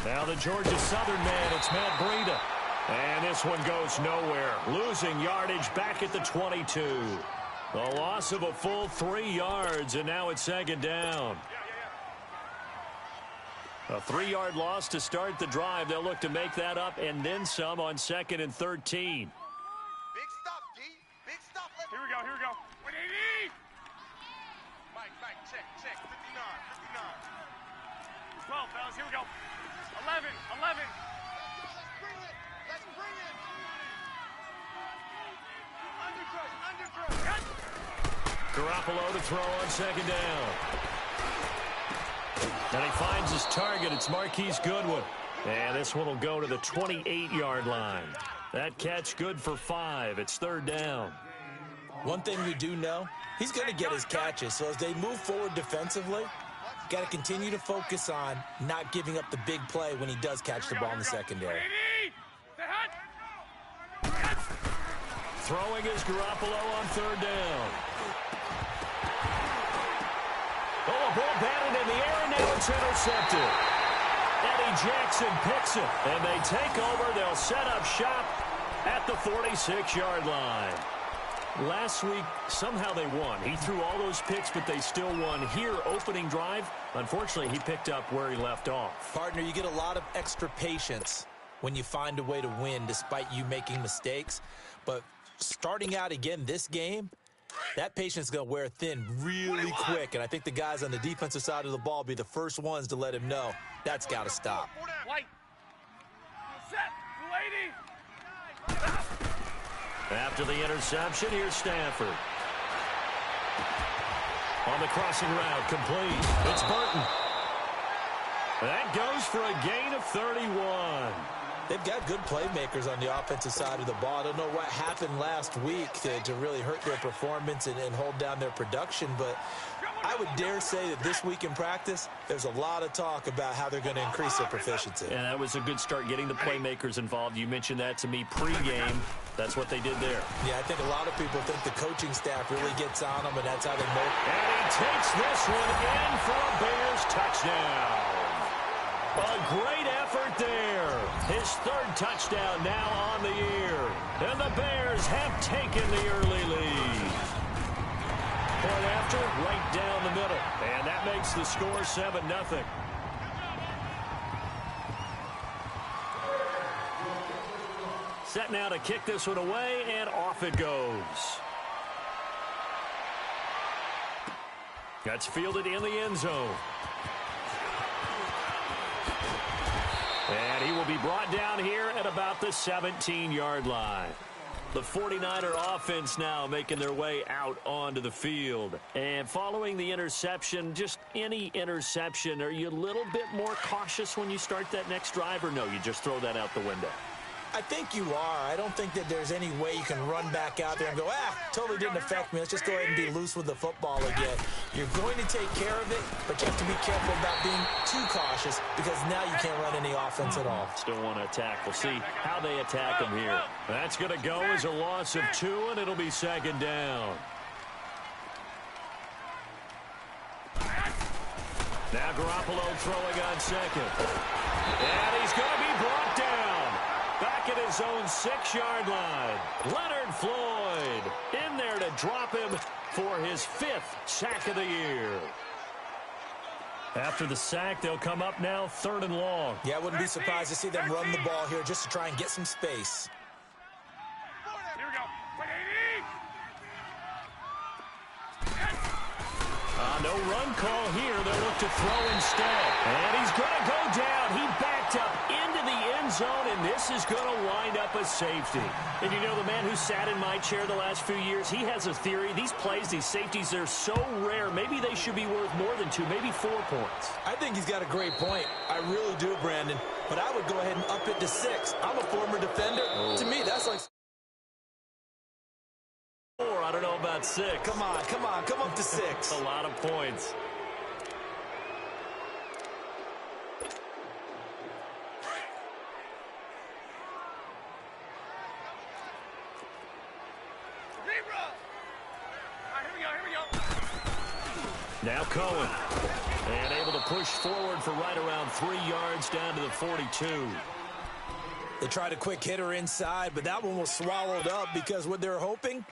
Now the Georgia Southern man, it's Matt Breida. And this one goes nowhere. Losing yardage back at the 22. The loss of a full 3 yards, and now it's second down. A 3-yard loss to start the drive. They'll look to make that up and then some on 2nd and 13. Big stuff, D. Big stuff. Here we go, here we go. 180! Mike, check. 59. 12, fellas, here we go. 11. Let's bring it. Underthrow. Garoppolo to throw on 2nd down. And he finds his target. It's Marquise Goodwin. And this one will go to the 28-yard line. That catch good for 5. It's 3rd down. One thing we do know, he's going to get his catches. So as they move forward defensively, got to continue to focus on not giving up the big play when he does catch the ball in the secondary. Throwing is Garoppolo on 3rd down. Oh, a ball batted in the air, and now it's intercepted. Eddie Jackson picks it, and they take over. They'll set up shop at the 46-yard line. Last week, somehow they won. He threw all those picks, but they still won. Here, opening drive, unfortunately, he picked up where he left off. Partner, you get a lot of extra patience when you find a way to win despite you making mistakes. But starting out again this game, that patience is going to wear thin really quick. And I think the guys on the defensive side of the ball be the first ones to let him know that's got to stop. White. Set. 280. After the interception, here's Stanford. On the crossing route, complete. It's Burton. That goes for a gain of 31. They've got good playmakers on the offensive side of the ball. I don't know what happened last week to really hurt their performance and hold down their production, but I would dare say that this week in practice, there's a lot of talk about how they're going to increase their proficiency. And that was a good start, getting the playmakers involved. You mentioned that to me pregame. That's what they did there. Yeah, I think a lot of people think the coaching staff really gets on them, and that's how they motivate. And he takes this one in for a Bears touchdown. A great effort there. His 3rd touchdown now on the year. And the Bears have taken the early lead. Point after, right down the middle. And that makes the score 7-0. Set now to kick this one away, and off it goes. That's fielded in the end zone. And he will be brought down here at about the 17-yard line. The 49er offense now making their way out onto the field. And following the interception, just any interception, are you a little bit more cautious when you start that next drive, or no, you just throw that out the window? I think you are. I don't think that there's any way you can run back out there and go, totally didn't affect me. Let's just go ahead and be loose with the football again. You're going to take care of it, but you have to be careful about being too cautious because now you can't run any offense at all. Still want to attack. We'll see how they attack him here. That's going to go as a loss of 2, and it'll be 2nd down. Now Garoppolo throwing on 2nd. And he's going to be brought down. Back at his own 6-yard line. Leonard Floyd in there to drop him for his 5th sack of the year. After the sack, they'll come up now 3rd and long. Yeah, I wouldn't be surprised to see them run the ball here just to try and get some space. Here we go. 180. No run call here. They'll look to throw instead. And he's going to go down. He backed up into the end zone, and this is going to wind up a safety. And you know, the man who sat in my chair the last few years, he has a theory. These plays, these safeties, they're so rare. Maybe they should be worth more than 2, maybe 4 points. I think he's got a great point. I really do, Brandon. But I would go ahead and up it to 6. I'm a former defender. Oh. To me, that's like... I don't know about 6. Come on, come up to 6. A lot of points. Here we go. Now Cohen. And able to push forward for right around 3 yards down to the 42. They tried a quick hitter inside, but that one was swallowed up because what they're hoping,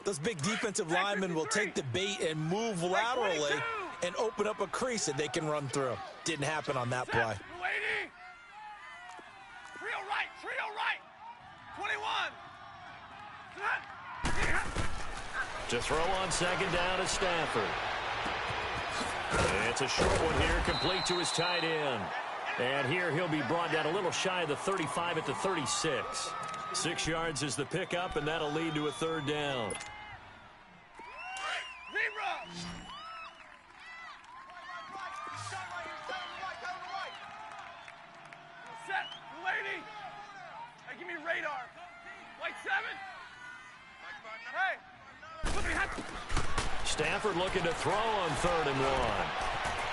those big defensive linemen will take the bait and move laterally and open up a crease that they can run through. Didn't happen on that play. Trio right. 21. To throw on second down to Stafford. It's a short one here, complete to his tight end. And here he'll be brought down a little shy of the 35 at the 36. 6 yards is the pickup, and that'll lead to a third down. Set, lady. Hey, give me radar. White 7. Hey. Stafford looking to throw on 3rd and 1.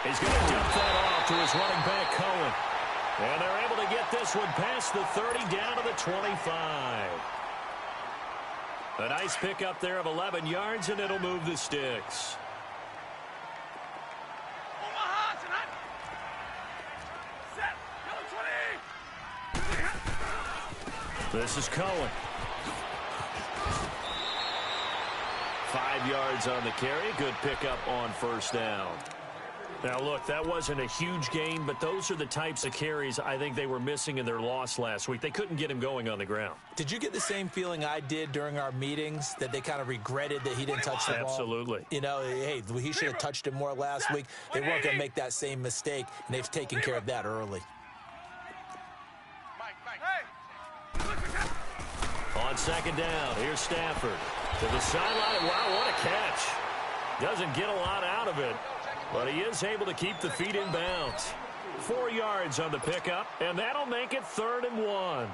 He's going to dump that off to his running back, Cohen. And they're able to get this one past the 30 down to the 25. A nice pickup there of 11 yards, and it'll move the sticks. Omaha tonight. Set, yellow 20. This is Cohen. 5 yards on the carry. Good pickup on first down. Now, look, that wasn't a huge gain, but those are the types of carries I think they were missing in their loss last week. They couldn't get him going on the ground. Did you get the same feeling I did during our meetings, that they kind of regretted that he didn't touch the ball? Absolutely. You know, hey, he should have touched it more last week. They weren't going to make that same mistake, and they've taken care of that early. On second down, here's Stafford. To the sideline. Wow, what a catch. Doesn't get a lot out of it, but he is able to keep the feet in bounds. 4 yards on the pickup, and that'll make it 3rd and 1.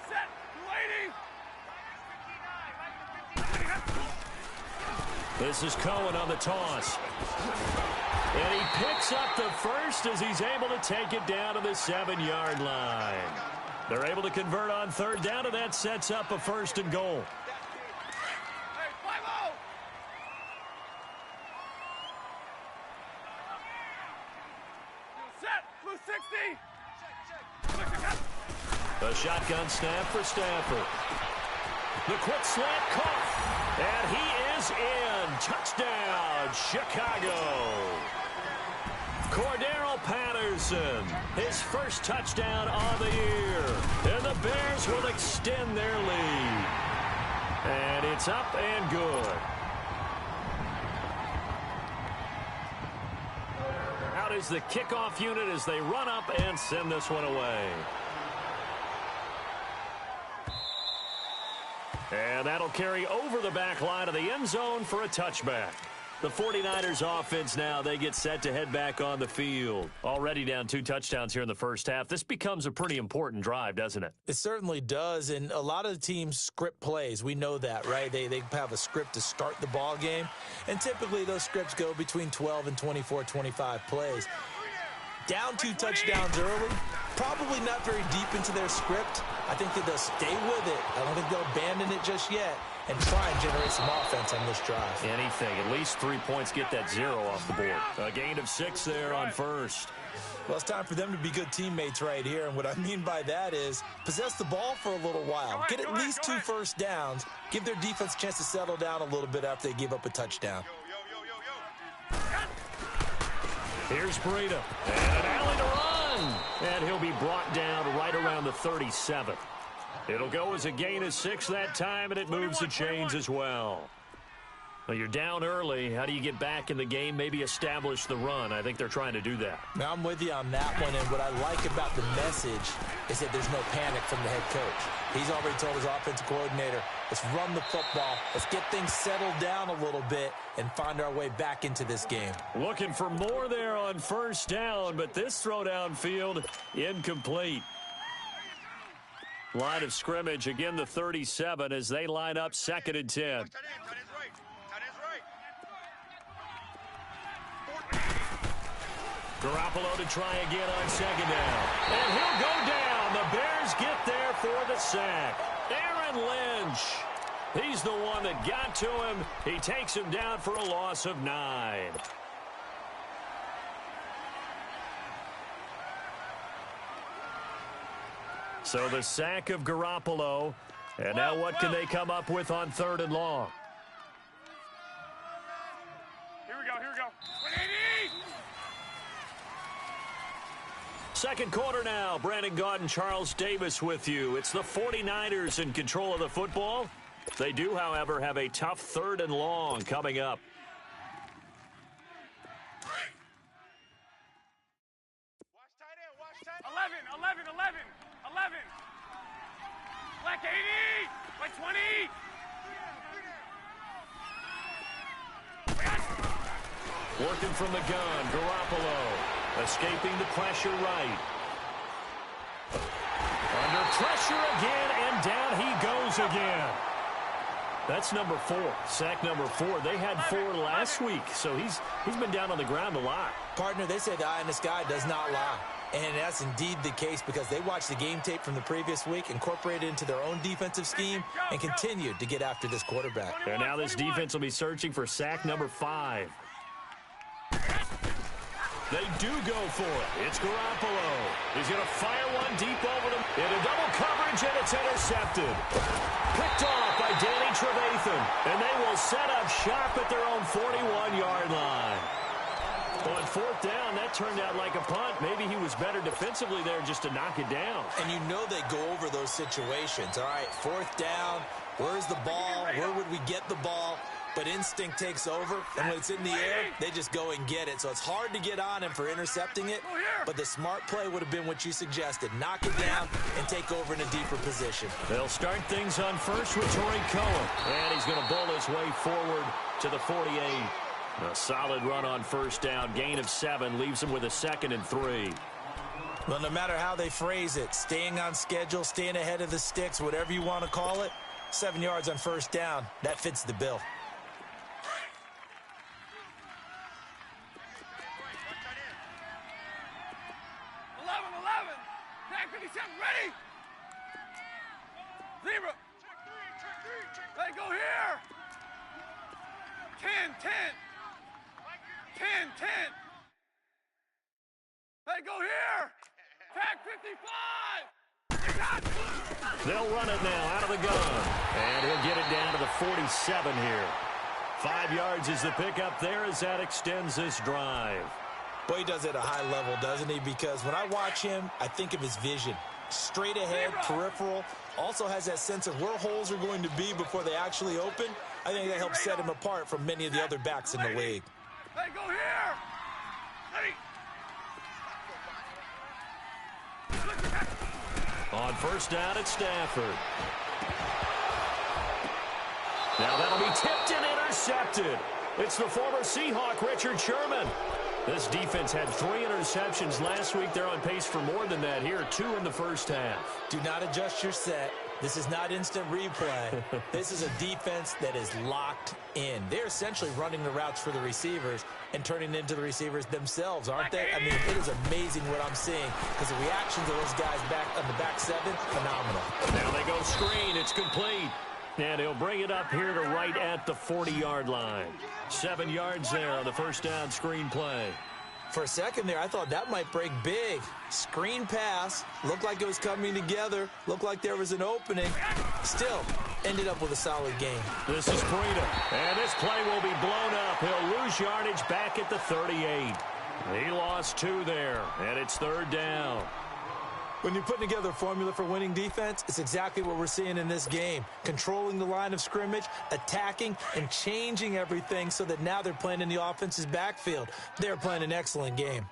Set, lady. This is Cohen on the toss. And he picks up the first as he's able to take it down to the 7-yard line. They're able to convert on 3rd down, and that sets up a 1st and goal. Hey, 5-0. Set, blue 60. A shotgun snap for Stafford. The quick slant caught. And he is in. Touchdown, Chicago. Cordero Patterson, his first touchdown on the year. And the Bears will extend their lead. And it's up and good. Out is the kickoff unit as they run up and send this one away. And that'll carry over the back line of the end zone for a touchback. The 49ers offense now, they get set to head back on the field. Already down 2 touchdowns here in the first half. This becomes a pretty important drive, doesn't it? It certainly does, and a lot of the teams script plays. We know that, right? They have a script to start the ball game, and typically those scripts go between 12 and 24, 25 plays. Down 2 touchdowns early, probably not very deep into their script. I think that they'll stay with it. I don't think they'll abandon it just yet and try and generate some offense on this drive. Anything. At least 3 points, get that 0 off the board. A gain of 6 there on first. Well, it's time for them to be good teammates right here, and what I mean by that is possess the ball for a little while. Get at least 2 first downs. Give their defense a chance to settle down a little bit after they give up a touchdown. Here's Breida. And an alley to run. And he'll be brought down right around the 37. It'll go as a gain of 6 that time, and it moves the chains as well. Well, you're down early. How do you get back in the game? Maybe establish the run. I think they're trying to do that. Now, I'm with you on that one, and what I like about the message is that there's no panic from the head coach. He's already told his offensive coordinator, let's run the football, let's get things settled down a little bit and find our way back into this game. Looking for more there on first down, but this throw downfield incomplete. Line of scrimmage, again the 37 as they line up 2nd and 10. Garoppolo to try again on 2nd down. And he'll go down. The Bears get there for the sack. Aaron Lynch. He's the one that got to him. He takes him down for a loss of 9. So the sack of Garoppolo. And now what can they come up with on 3rd and long? Here we go, here we go. 180! Second quarter now. Brandon Gaudin, Charles Davis with you. It's the 49ers in control of the football. They do, however, have a tough 3rd and long coming up. Watch tight end, watch tight end. 11, 11, 11, 11. Black 80, like 20. Working from the gun, Garoppolo. Escaping the pressure right. Under pressure again, and down he goes again. That's number 4, sack number 4. They had 4 last week, so he's been down on the ground a lot. Partner, they say the eye in the sky does not lie. And that's indeed the case because they watched the game tape from the previous week, incorporated it into their own defensive scheme, and continued to get after this quarterback. And now this defense will be searching for sack number 5. They do go for it. It's Garoppolo. He's going to fire one deep over them. Into double coverage, and it's intercepted. Picked off by Danny Trevathan. And they will set up shop at their own 41-yard line. On 4th down, that turned out like a punt. Maybe he was better defensively there just to knock it down. And you know they go over those situations. All right, 4th down, where's the ball? Where would we get the ball? But instinct takes over, and when it's in the air, they just go and get it. So it's hard to get on him for intercepting it, but the smart play would have been what you suggested. Knock it down and take over in a deeper position. They'll start things on first with Torrey Cohen. And he's going to bowl his way forward to the 48. A solid run on 1st down. Gain of 7 leaves him with a 2nd and 3. Well, no matter how they phrase it, staying on schedule, staying ahead of the sticks, whatever you want to call it, 7 yards on 1st down, that fits the bill. 57, ready? 0. Hey, go here. 10, 10. 10, 10. Hey, go here. Tag 55. They'll run it now out of the gun. And he'll get it down to the 47 here. 5 yards is the pickup there as that extends this drive. Boy, he does it at a high level, doesn't he? Because when I watch him, I think of his vision. Straight ahead, peripheral. Also has that sense of where holes are going to be before they actually open. I think that helps set him apart from many of the other backs in the league. Hey, go here. On 1st down, it's Stafford. Now that'll be tipped and intercepted. It's the former Seahawk, Richard Sherman. This defense had 3 interceptions last week. They're on pace for more than that here, 2 in the first half. Do not adjust your set. This is not instant replay. This is a defense that is locked in. They're essentially running the routes for the receivers and turning into the receivers themselves, aren't they? I mean, it is amazing what I'm seeing because the reactions of those guys back on the back 7, phenomenal. Now they go screen. It's complete. And he'll bring it up here to right at the 40-yard line. 7 yards there on the 1st down screen play. For a second there, I thought that might break big. Screen pass. Looked like it was coming together. Looked like there was an opening. Still, ended up with a solid game. This is Breida. And this play will be blown up. He'll lose yardage back at the 38. He lost 2 there. And it's 3rd down. When you're putting together a formula for winning defense, it's exactly what we're seeing in this game. Controlling the line of scrimmage, attacking, and changing everything so that now they're playing in the offense's backfield. They're playing an excellent game.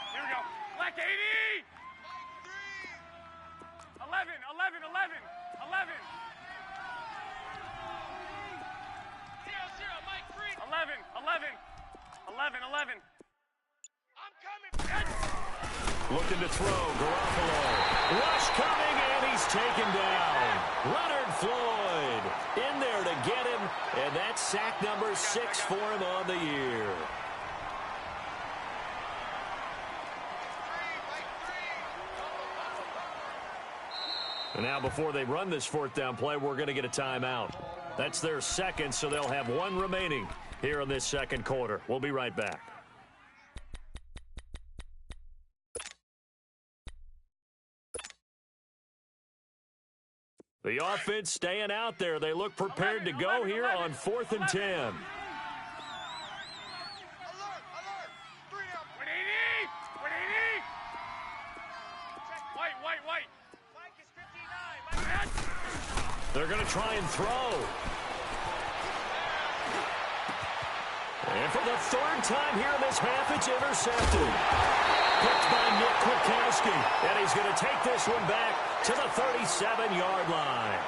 Here we go. Black 80. 11, 11, 11, 11. 11, 11, 11, 11. I'm coming. Looking to throw, Garoppolo. Rush coming, and he's taken down. Leonard Floyd in there to get him, and that's sack number 6 for him on the year. And now before they run this fourth down play, we're going to get a timeout. That's their second, so they'll have one remaining here in this second quarter. We'll be right back. The offense staying out there. They look prepared to go here on 4th and 10. Alert! Alert! 3 up. 180! 180! White! Mike is 59. Mike. They're going to try and throw. And for the third time here in this half, it's intercepted. Picked by Nick Kwiatkowski. And he's going to take this one back to the 37-yard line.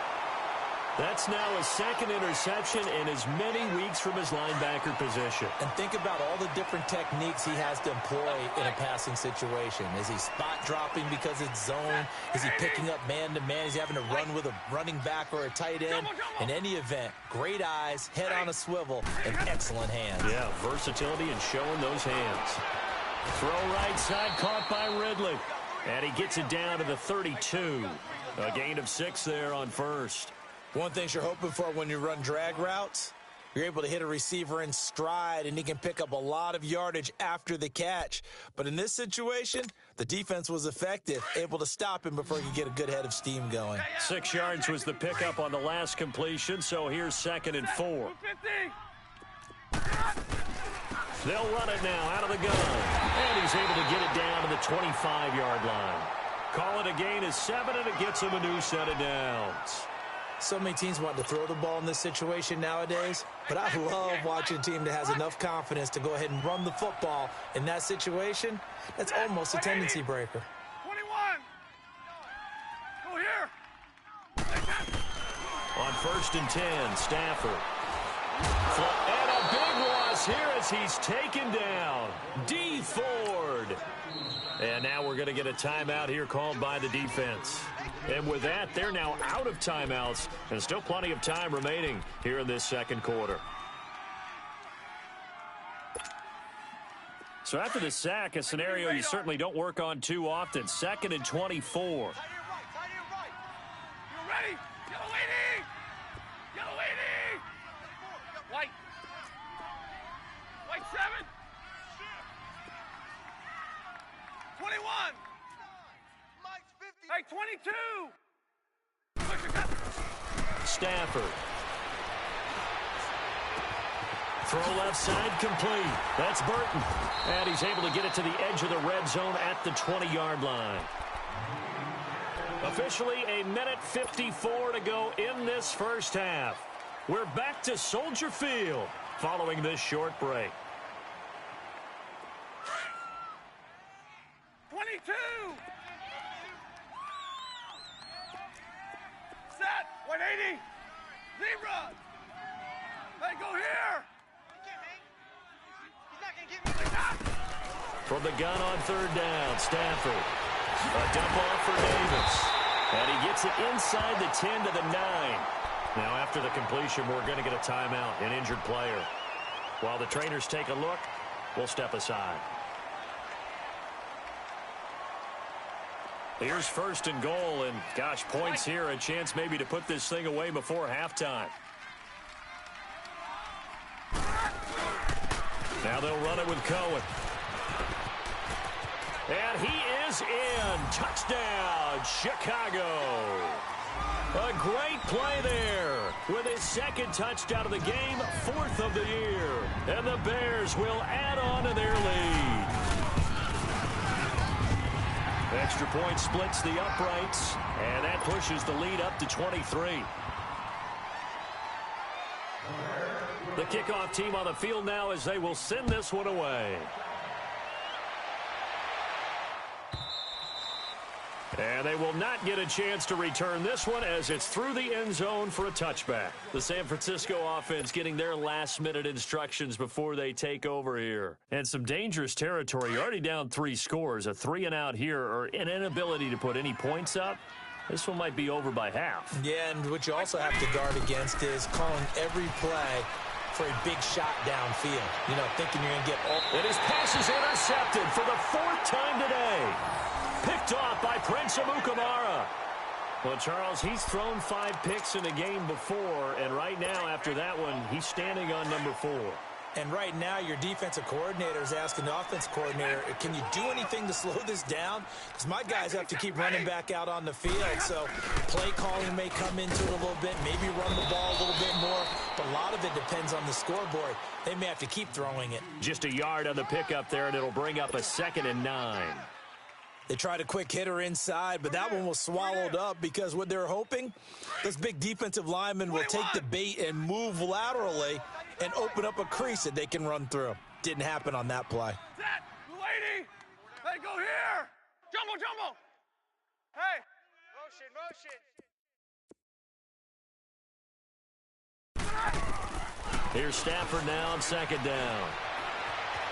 That's now his second interception in as many weeks from his linebacker position. And think about all the different techniques he has to employ in a passing situation. Is he spot dropping because it's zone? Is he picking up man-to-man? Is he having to run with a running back or a tight end? In any event, great eyes, head on a swivel, and excellent hands. Yeah, versatility and showing those hands. Throw right side, caught by Ridley. And he gets it down to the 32. A gain of 6 there on first. One thing you're hoping for when you run drag routes, you're able to hit a receiver in stride, and he can pick up a lot of yardage after the catch. But in this situation, the defense was effective, able to stop him before he could get a good head of steam going. 6 yards was the pickup on the last completion, so here's 2nd and 4. 250! They'll run it now out of the gun. And he's able to get it down to the 25-yard line. Call it a gain of 7, and it gets him a new set of downs. So many teams want to throw the ball in this situation nowadays, but I love watching a team that has enough confidence to go ahead and run the football. In that situation, that's almost a tendency breaker. 21! Go here! On 1st and 10, Stafford. And a big loss here as he's taken down. D. Ford. And now we're going to get a timeout here called by the defense. And with that, they're now out of timeouts, and still plenty of time remaining here in this second quarter. So after the sack, a scenario you certainly don't work on too often. 2nd and 24. Tight end right. You ready? Yellow 80! Yellow 80! White. White 7. 21. Mike's 50. Hey, 22. Stafford. Throw left side complete. That's Burton. And he's able to get it to the edge of the red zone at the 20-yard line. Officially a minute 54 to go in this first half. We're back to Soldier Field following this short break. 22. Set. 180. Zebra. Hey, go here. He's not going to get me. From the gun on 3rd down, Stafford. A dump off for Davis. And he gets it inside the 10 to the 9. Now after the completion, we're going to get a timeout, an injured player. While the trainers take a look, we'll step aside. Here's 1st and goal, and gosh, points here, a chance maybe to put this thing away before halftime. Now they'll run it with Cohen. And he is in. Touchdown, Chicago. A great play there with his 2nd touchdown of the game, 4th of the year. And the Bears will add on to their lead. Extra point splits the uprights, and that pushes the lead up to 23. The kickoff team on the field now as they will send this one away. And they will not get a chance to return this one as it's through the end zone for a touchback. The San Francisco offense getting their last-minute instructions before they take over here. And some dangerous territory. You're already down 3 scores. A 3-and-out here or an inability to put any points up. This one might be over by half. Yeah, and what you also have to guard against is calling every play for a big shot downfield. You know, thinking you're going to get all... And his pass is intercepted for the 4th time today. Picked off by Prince Amukamara. Well, Charles, he's thrown 5 picks in a game before, and right now, after that one, he's standing on number 4. And right now, your defensive coordinator is asking the offense coordinator, can you do anything to slow this down? Because my guys have to keep running back out on the field. So play calling may come into it a little bit, maybe run the ball a little bit more. But a lot of it depends on the scoreboard. They may have to keep throwing it. Just a yard on the pickup there, and it'll bring up a 2nd and 9. They tried a quick hitter inside, but that one was swallowed up because what they're hoping, this big defensive lineman will take the bait and move laterally and open up a crease that they can run through. Didn't happen on that play. Set. Lady. Hey, go here. Jumbo, jumbo. Hey. Motion. Here's Stafford now on 2nd down.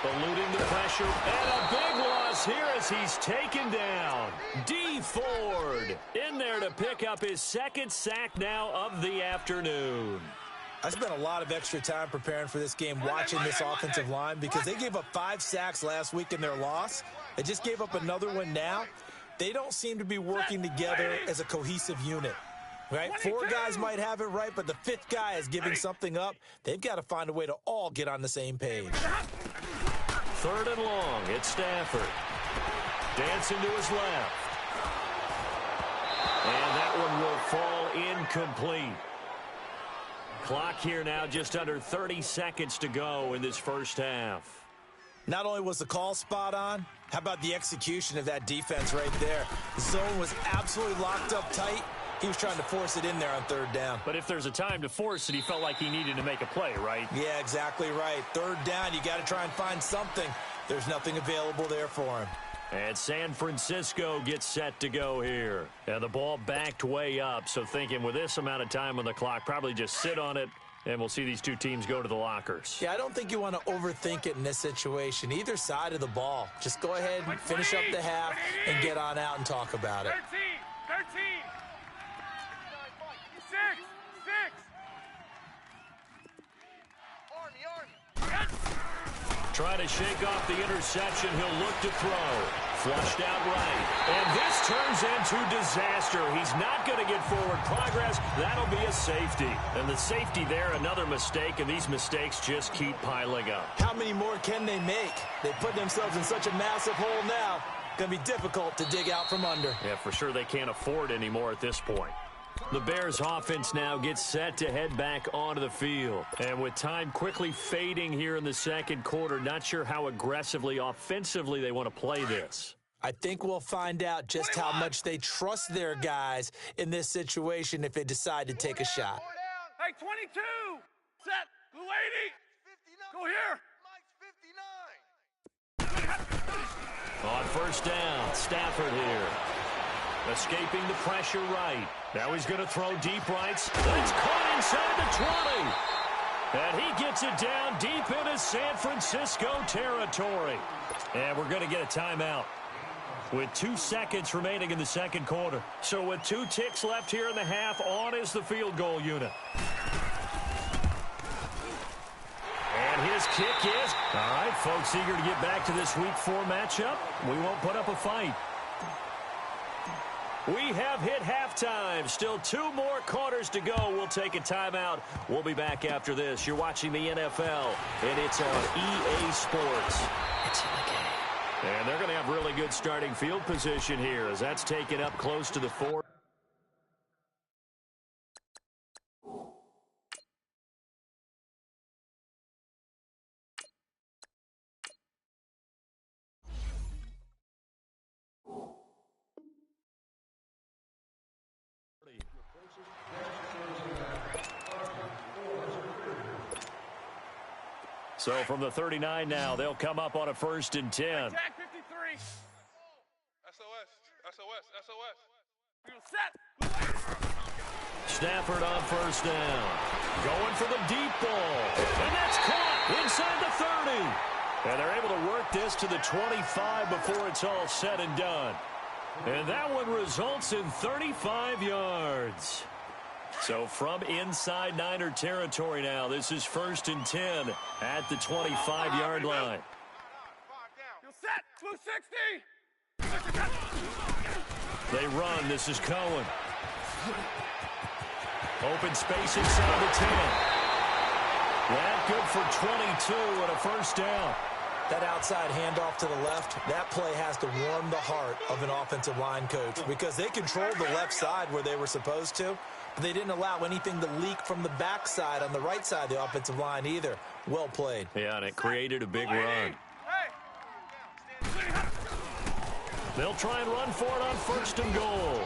Eluding the pressure, and a big loss here as he's taken down. D. Ford in there to pick up his 2nd sack now of the afternoon. I spent a lot of extra time preparing for this game watching this offensive line because they gave up 5 sacks last week in their loss. They just gave up another one now. They don't seem to be working together as a cohesive unit. Right? 4 guys might have it right, but the 5th guy is giving something up. They've got to find a way to all get on the same page. 3rd and long. It's Stafford. Dancing to his left. And that one will fall incomplete. Clock here now just under 30 seconds to go in this first half. Not only was the call spot on, how about the execution of that defense right there? The zone was absolutely locked up tight. He was trying to force it in there on 3rd down. But if there's a time to force it, he felt like he needed to make a play, right? Yeah, exactly right. 3rd down, you got to try and find something. There's nothing available there for him. And San Francisco gets set to go here. And the ball backed way up, so thinking with this amount of time on the clock, probably just sit on it, and we'll see these 2 teams go to the lockers. Yeah, I don't think you want to overthink it in this situation. Either side of the ball. Just go ahead and finish up the half and get on out and talk about it. 13. 6. Trying to shake off the interception. He'll look to throw. Flushed out right. And this turns into disaster. He's not going to get forward progress. That'll be a safety. And the safety there, another mistake, and these mistakes just keep piling up. How many more can they make? They put themselves in such a massive hole now. Going to be difficult to dig out from under. Yeah, for sure they can't afford any more at this point. The Bears offense now gets set to head back onto the field. And with time quickly fading here in the 2nd quarter, not sure how aggressively, offensively they want to play this. I think we'll find out just how much they trust their guys in this situation if they decide to take a shot. Hey, 22. Set. Lady. Go here. Mike's 59. On 1st down, Stafford here. Escaping the pressure right. Now he's going to throw deep rights. It's caught inside the 20. And he gets it down deep into San Francisco territory. And we're going to get a timeout with 2 seconds remaining in the 2nd quarter. So with 2 ticks left here in the half, on is the field goal unit. And his kick is, all right, folks, eager to get back to this Week 4 matchup. We won't put up a fight. We have hit halftime. Still 2 more quarters to go. We'll take a timeout. We'll be back after this. You're watching the NFL, and it's on EA Sports. It's in the game. And they're going to have really good starting field position here as that's taken up close to the 4. So from the 39 now, they'll come up on a 1st and 10. Jack 53. SOS. Stafford on 1st down. Going for the deep ball. And that's caught inside the 30. And they're able to work this to the 25 before it's all said and done. And that one results in 35 yards. So from inside Niner territory now, this is 1st and 10 at the 25-yard line. You're set. Blue 60. They run. This is Cohen. Open space inside the 10. That good for 22 and a first down. That outside handoff to the left, that play has to warm the heart of an offensive line coach because they controlled the left side where they were supposed to, but they didn't allow anything to leak from the backside on the right side of the offensive line either. Well played. Yeah, and it created a big run. They'll try and run for it on 1st and goal.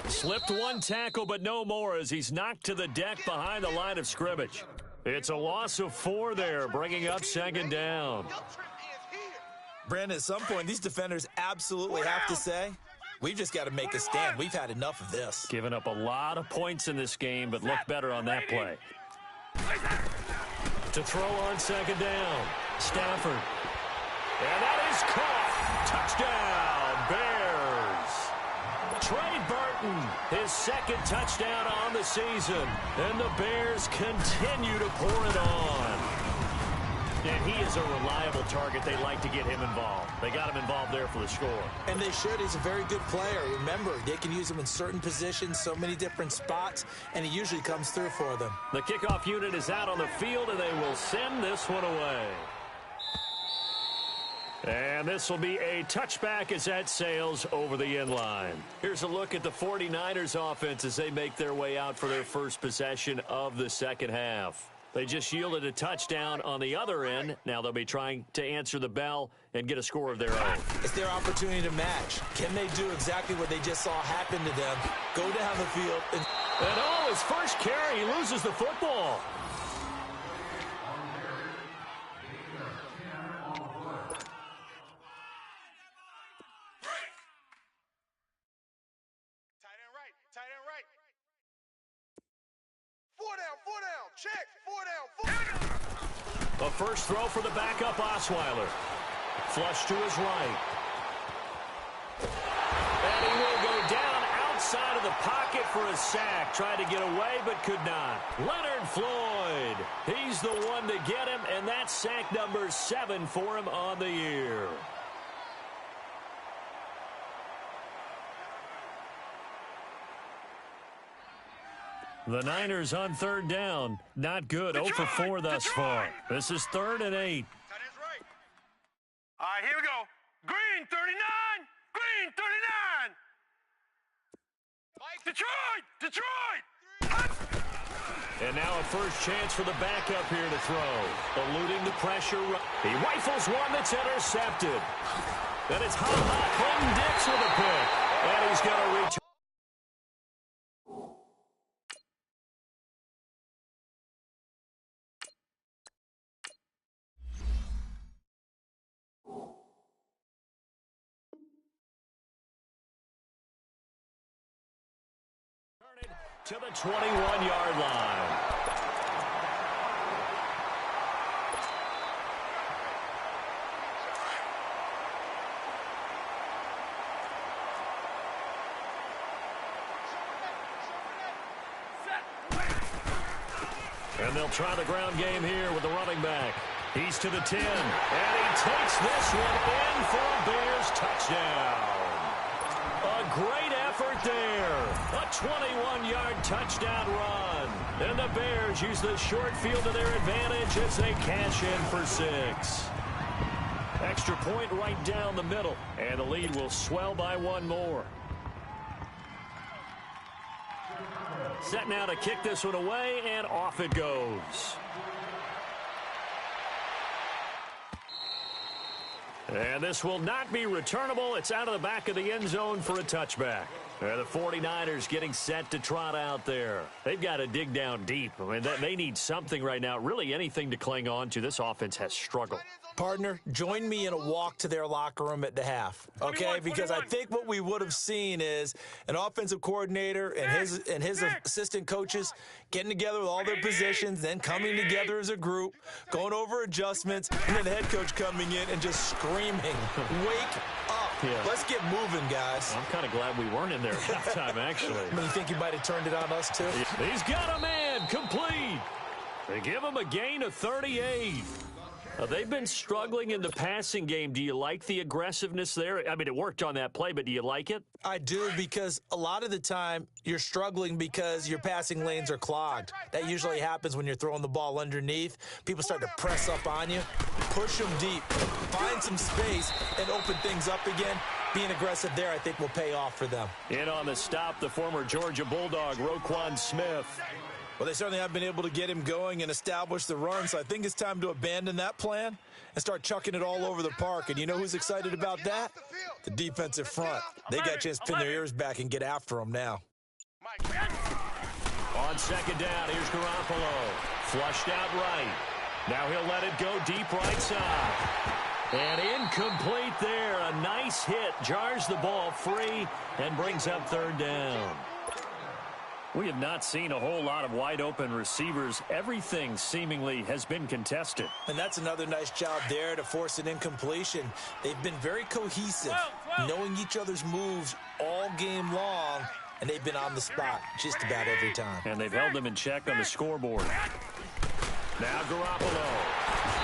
Slipped one tackle, but no more as he's knocked to the deck behind the line of scrimmage. It's a loss of 4 there, bringing up 2nd down. Brandon, at some point, these defenders absolutely have to say, we've just got to make a stand. We've had enough of this. Giving up a lot of points in this game, but looked better on that play. To throw on 2nd down, Stafford. And that is caught. Touchdown, Bears. Trey Burton, his 2nd touchdown on the season. And the Bears continue to pour it on. And he is a reliable target. They like to get him involved. They got him involved there for the score. And they should. He's a very good player. Remember, they can use him in certain positions, so many different spots, and he usually comes through for them. The kickoff unit is out on the field, and they will send this one away. And this will be a touchback as that sails over the end line. Here's a look at the 49ers offense as they make their way out for their first possession of the second half. They just yielded a touchdown on the other end. Now they'll be trying to answer the bell and get a score of their own. It's their opportunity to match. Can they do exactly what they just saw happen to them? Go down the field. And his first carry, he loses the football. Check, 4 down. A first throw for the backup Osweiler. Flush to his right. And he will go down outside of the pocket for a sack. Tried to get away, but could not. Leonard Floyd. He's the one to get him, and that's sack number 7 for him on the year. The Niners on 3rd down. Not good. 0 for 4 thus far. This is 3rd and 8. All right, here we go. Green, 39. Green, 39. Detroit! And now a first chance for the backup here to throw. Eluding the pressure. He rifles one that's intercepted. Then it's Clinton Dix with a pick. And he's going to reach. To the 21-yard line. And they'll try the ground game here with the running back. He's to the 10, and he takes this one in for a Bears touchdown. A great effort there. A 21-yard touchdown run. And the Bears use the short field to their advantage as they cash in for 6. Extra point right down the middle. And the lead will swell by 1 more. Set now to kick this one away, and off it goes. And this will not be returnable. It's out of the back of the end zone for a touchback. The 49ers getting set to trot out there. They've got to dig down deep. I mean, they need something right now, really anything to cling on to. This offense has struggled. Partner, join me in a walk to their locker room at the half, okay? Because I think what we would have seen is an offensive coordinator and his assistant coaches getting together with all their positions, then coming together as a group, going over adjustments, and then the head coach coming in and just screaming, "Wake up. Yeah. Let's get moving, guys." I'm kind of glad we weren't in there at halftime, actually. I mean, you think you might have turned it on us, too? He's got a man complete. They give him a gain of 38. They've been struggling in the passing game. Do you like the aggressiveness there? I mean, it worked on that play, but do you like it? I do, because a lot of the time you're struggling because your passing lanes are clogged. That usually happens when you're throwing the ball underneath. People start to press up on you. Push them deep. Find some space and open things up again. Being aggressive there, I think, will pay off for them. In on the stop, the former Georgia Bulldog, Roquan Smith. Well, they certainly have been able to get him going and establish the run, so I think it's time to abandon that plan and start chucking it all over the park. And you know who's excited about that? The defensive front. They got a chance to pin their ears back and get after him now. On second down, here's Garoppolo. Flushed out right. Now he'll let it go deep right side. And incomplete there. A nice hit. Jars the ball free and brings up third down. We have not seen a whole lot of wide-open receivers. Everything seemingly has been contested. And that's another nice job there to force an incompletion. They've been very cohesive, knowing each other's moves all game long, and they've been on the spot just about every time. And they've held them in check on the scoreboard. Now Garoppolo.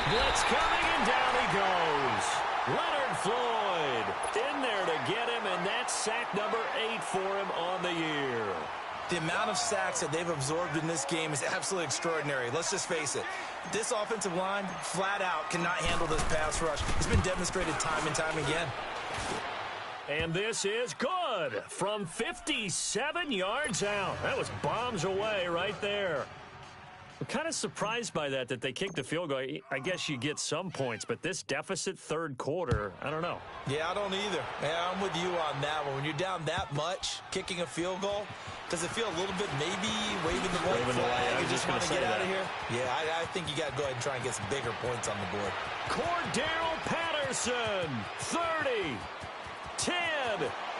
Blitz coming, and down he goes. Leonard Floyd in there to get him, and that's sack number 8 for him on the year. The amount of sacks that they've absorbed in this game is absolutely extraordinary. Let's just face it. This offensive line, flat out, cannot handle this pass rush. It's been demonstrated time and time again. And this is good from 57 yards out. That was bombs away right there. I'm kind of surprised by that they kicked the field goal. I guess you get some points, but this deficit third quarter, I don't know. Yeah, I don't either. Yeah, I'm with you on that one. When you're down that much, kicking a field goal, does it feel a little bit maybe waving the white flag and just want to get out of here? Yeah, I think you got to go ahead and try and get some bigger points on the board. Cordero Patterson, 30, 10,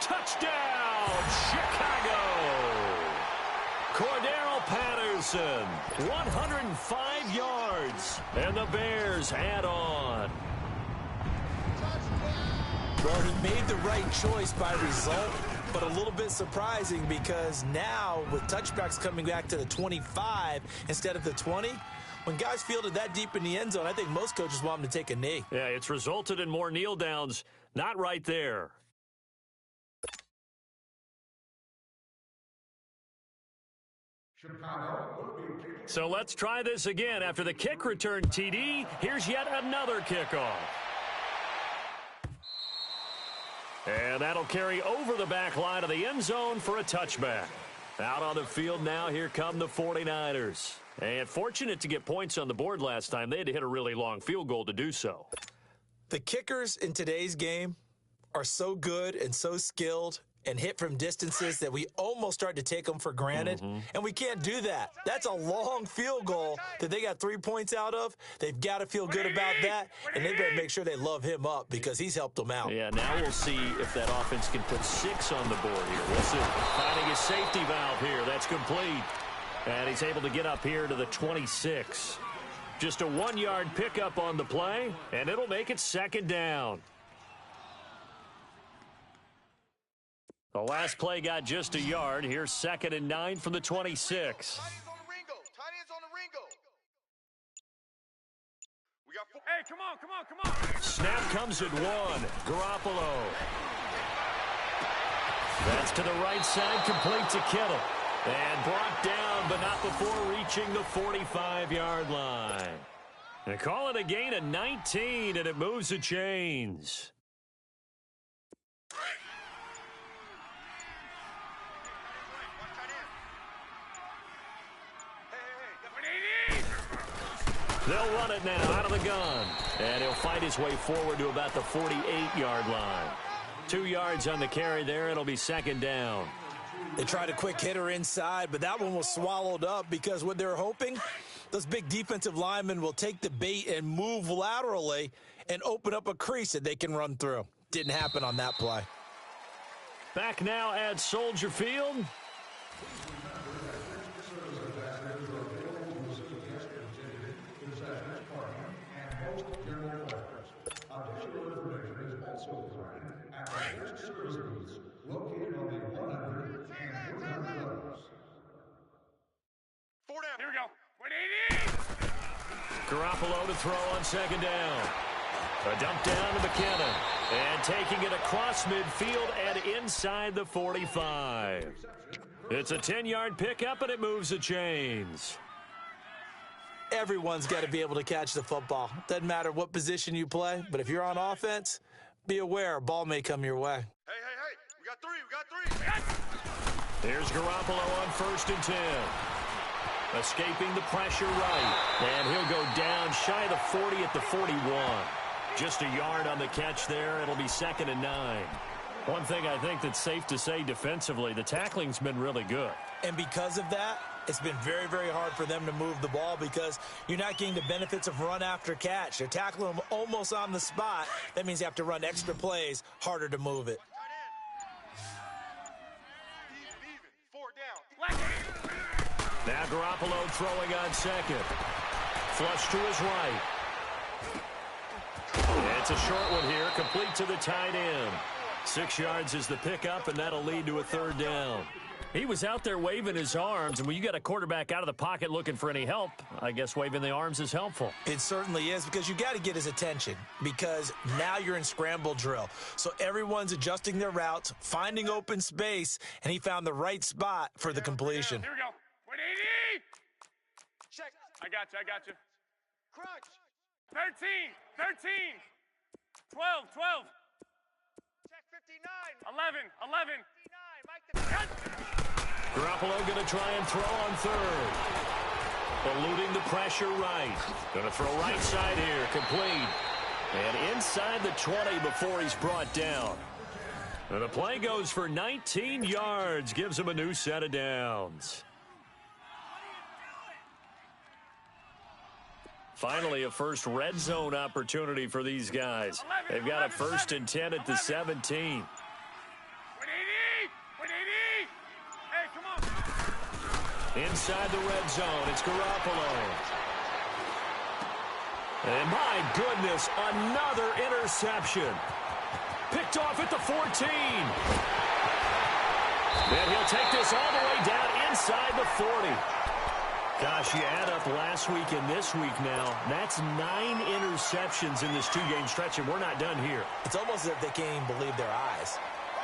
touchdown, Chicago. Cordero Patterson, 105 yards, and the Bears add on. Well, he made the right choice by result, but a little bit surprising because now with touchbacks coming back to the 25 instead of the 20, when guys fielded that deep in the end zone, I think most coaches want them to take a knee. Yeah, it's resulted in more kneel downs. Not right there. So let's try this again. After the kick return TD, here's yet another kickoff. And that'll carry over the back line of the end zone for a touchback. Out on the field now, here come the 49ers. And fortunate to get points on the board last time. They had to hit a really long field goal to do so. The kickers in today's game are so good and so skilled and hit from distances that we almost start to take them for granted. And we can't do that. That's a long field goal that they got 3 points out of. They've got to feel good about that, and they better make sure they love him up because he's helped them out. Yeah, now we'll see if that offense can put 6 on the board here. We'll see. Finding his safety valve here. That's complete. And he's able to get up here to the 26. Just a 1-yard pickup on the play, and it'll make it second down. The last play got just a yard. Here's 2nd and 9 from the 26. Tight ends on the Ringo. Tight ends on the Ringo. We got 4. Hey, come on. Snap comes at 1. Garoppolo. That's to the right side, complete to Kittle. And brought down, but not before reaching the 45-yard line. They call it a gain of 19, and it moves the chains. They'll run it now out of the gun. And he'll fight his way forward to about the 48-yard line. 2 yards on the carry there. It'll be second down. They tried a quick hitter inside, but that one was swallowed up because what they're hoping, those big defensive linemen will take the bait and move laterally and open up a crease that they can run through. Didn't happen on that play. Back now at Soldier Field. Located on the 100 and 100 levels. 4 down. Here we go. 180. Garoppolo to throw on second down. A dump down to McKinnon. And taking it across midfield and inside the 45. It's a 10-yard pickup, and it moves the chains. Everyone's got to be able to catch the football. Doesn't matter what position you play, but if you're on offense, be aware a ball may come your way. Hey, we got three. Here's Garoppolo on 1st and 10. Escaping the pressure right. And he'll go down shy of the 40 at the 41. Just a yard on the catch there. It'll be 2nd and 9. One thing I think that's safe to say defensively, the tackling's been really good. And because of that, it's been very, very hard for them to move the ball because you're not getting the benefits of run after catch. They're tackling them almost on the spot. That means you have to run extra plays, harder to move it. Now Garoppolo throwing on second. Flush to his right. It's a short one here, complete to the tight end. 6 yards is the pickup, and that'll lead to a 3rd down. He was out there waving his arms, and when you got a quarterback out of the pocket looking for any help, I guess waving the arms is helpful. It certainly is, because you got to get his attention, because now you're in scramble drill. So everyone's adjusting their routes, finding open space, and he found the right spot for the completion. Here we go. 180. Check. I got you. Crunch. 13. 12. Check 59. 11. 59. Mike the Garoppolo going to try and throw on 3rd. Eluding the pressure right. Going to throw right side here, complete. And inside the 20 before he's brought down. And the play goes for 19 yards, gives him a new set of downs. Finally, a first red zone opportunity for these guys. They've got a 1st and 10 at the 17. 180. Hey, come on. Inside the red zone, it's Garoppolo. And my goodness, another interception. Picked off at the 14. And he'll take this all the way down inside the 40. Gosh, you add up last week and this week now, that's 9 interceptions in this 2-game stretch, and we're not done here. It's almost as if they can't even believe their eyes.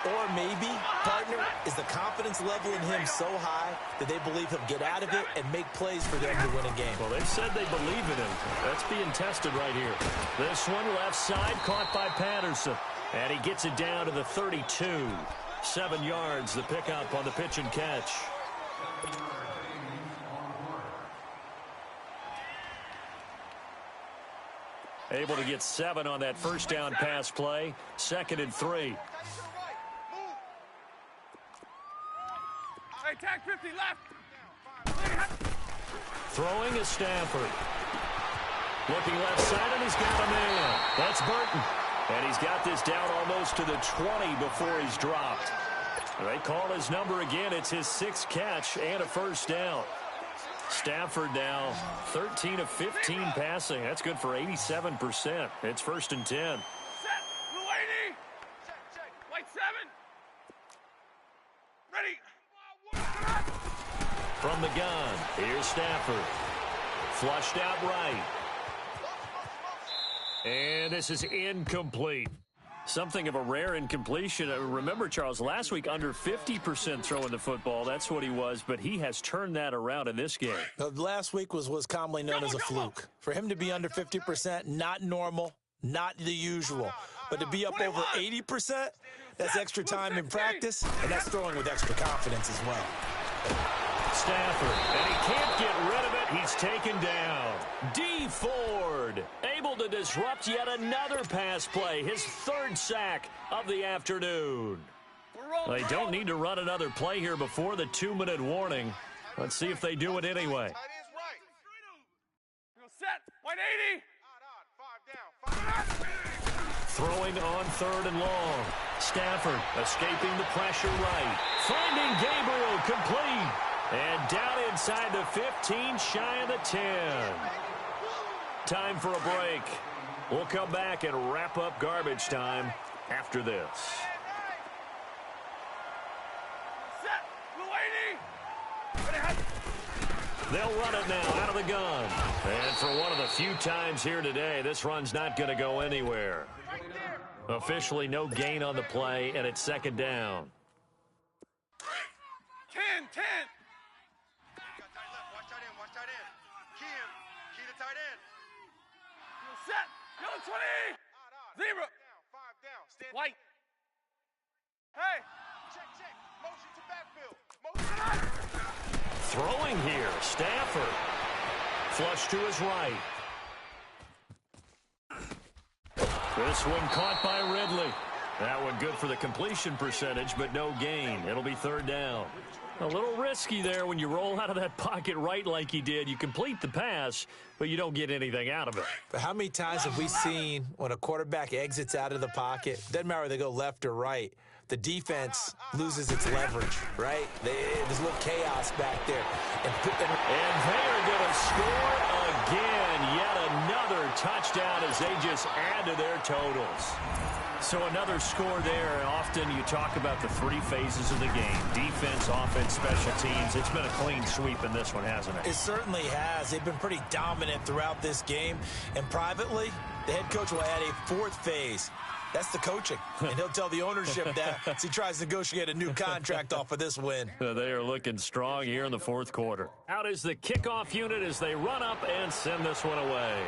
Or maybe, partner, is the confidence level in him so high that they believe he'll get out of it and make plays for them to win a game. Well, they've said they believe in him. That's being tested right here. This one left side caught by Patterson. And he gets it down to the 32. 7 yards, the pickup on the pitch and catch. Able to get 7 on that first down pass play. 2nd and 3. Hey, tag 50 left. Throwing is Stafford. Looking left side, and he's got a man. That's Burton. And he's got this down almost to the 20 before he's dropped. They call his number again. It's his 6th catch and a first down. Stafford now 13 of 15 passing. That's good for 87%. It's 1st and 10. Set. Blue 80. Check. White 7. Ready. From the gun, here's Stafford. Flushed out right. And this is incomplete. Something of a rare incompletion. Remember, Charles, last week under 50% throwing the football. That's what he was, but he has turned that around in this game. Last week was commonly known as a fluke. For him to be under 50%, not normal, not the usual. But to be up over 80%, that's extra time in practice, and that's throwing with extra confidence as well. Stafford, and he can't get rid of it. He's taken down. D. Ford, able to disrupt yet another pass play. His 3rd sack of the afternoon. They don't need to run another play here before the 2-minute warning. Let's see if they do it anyway. Set. 180. Throwing on 3rd and long. Stafford escaping the pressure right. Finding Gabriel, complete. And down inside the 15, shy of the 10. Time for a break. We'll come back and wrap up garbage time after this. Set. Blue 80. They'll run it now out of the gun. And for one of the few times here today, this run's not going to go anywhere. Officially no gain on the play, and it's second down. 10. Set. Yellow 20. 0. 5 down. Stand. White. Hey. Check. Motion to backfield. Throwing here, Stafford. Flush to his right. This one caught by Ridley. That one good for the completion percentage, but no gain. It'll be third down. A little risky there when you roll out of that pocket right like he did. You complete the pass, but you don't get anything out of it. But how many times have we seen when a quarterback exits out of the pocket, doesn't matter whether they go left or right, the defense loses its leverage, right? There's a little chaos back there. And they are going to score again. Yet another touchdown as they just add to their totals. So another score there. Often you talk about the three phases of the game: defense, offense, special teams. It's been a clean sweep in this one, hasn't it? It certainly has. They've been pretty dominant throughout this game. And privately, the head coach will add a fourth phase. That's the coaching. And he'll tell the ownership that as he tries to negotiate a new contract off of this win. They are looking strong here in the fourth quarter. Out is the kickoff unit as they run up and send this one away.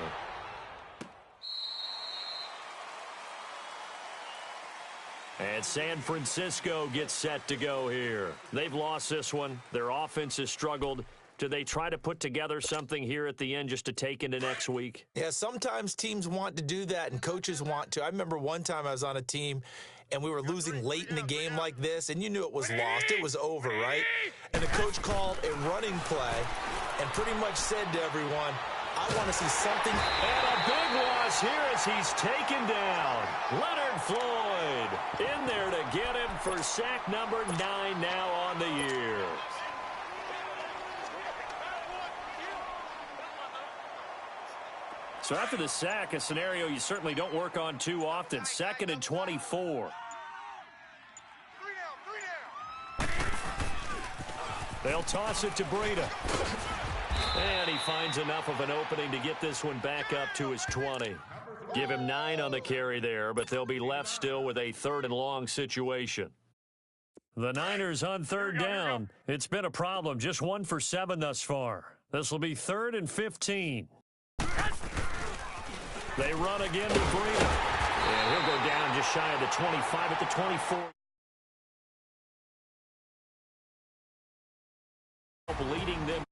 And San Francisco gets set to go here. They've lost this one. Their offense has struggled. Do they try to put together something here at the end just to take into next week? Yeah, sometimes teams want to do that and coaches want to. I remember one time I was on a team and we were losing late in the game like this, and you knew it was lost. It was over, right? And the coach called a running play and pretty much said to everyone, I want to see something. And a big loss here as he's taken down. Leonard Floyd in there to get him for sack number 9 now on the year. So after the sack, a scenario you certainly don't work on too often. 2nd and 24. They'll toss it to Breida. And he finds enough of an opening to get this one back up to his 20. Give him 9 on the carry there, but they'll be left still with a 3rd and long situation. The Niners on 3rd down. It's been a problem. Just 1 for 7 thus far. This will be 3rd and 15. They run again to Breida. And he'll go down just shy of the 25 at the 24. Leading them.